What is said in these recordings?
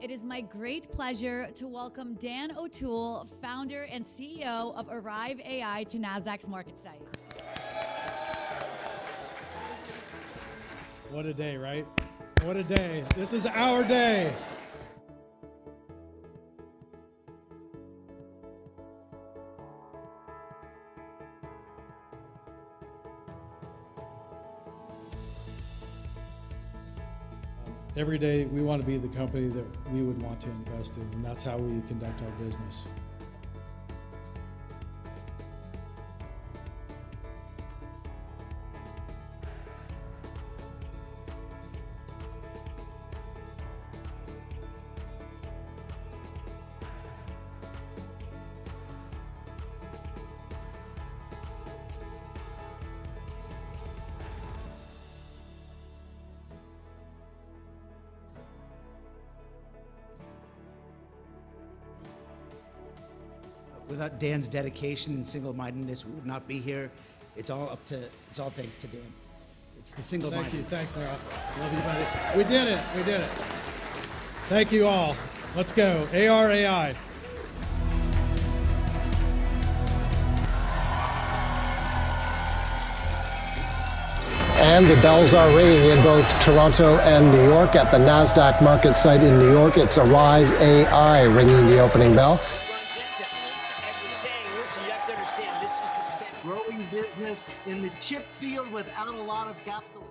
It is my great pleasure to welcome Dan O'Toole, founder and CEO of Arrive AI, to Nasdaq's MarketSite. What a day, right? What a day. This is our day. Every day we want to be the company that we would want to invest in, and that's how we conduct our business. Without Dan's dedication and single-mindedness, we would not be here. It's all thanks to Dan. It's the single-mindedness. Thank you, thanks, Ralph. Love you, buddy. We did it. Thank you all. Let's go. ARAI. And the bells are ringing in both Toronto and New York. At the Nasdaq MarketSite in New York, it's Arrive AI ringing the opening bell. Growing business in the chip field without a lot of capital.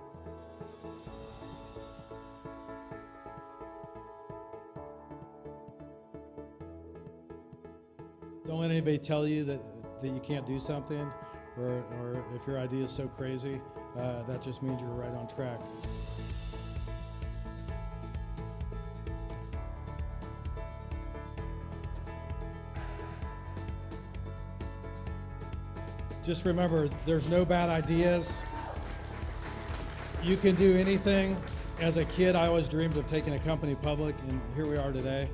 Don't let anybody tell you that you can't do something, or if your idea is so crazy, that just means you're right on track. Just remember, there's no bad ideas. You can do anything. As a kid, I always dreamed of taking a company public, and here we are today.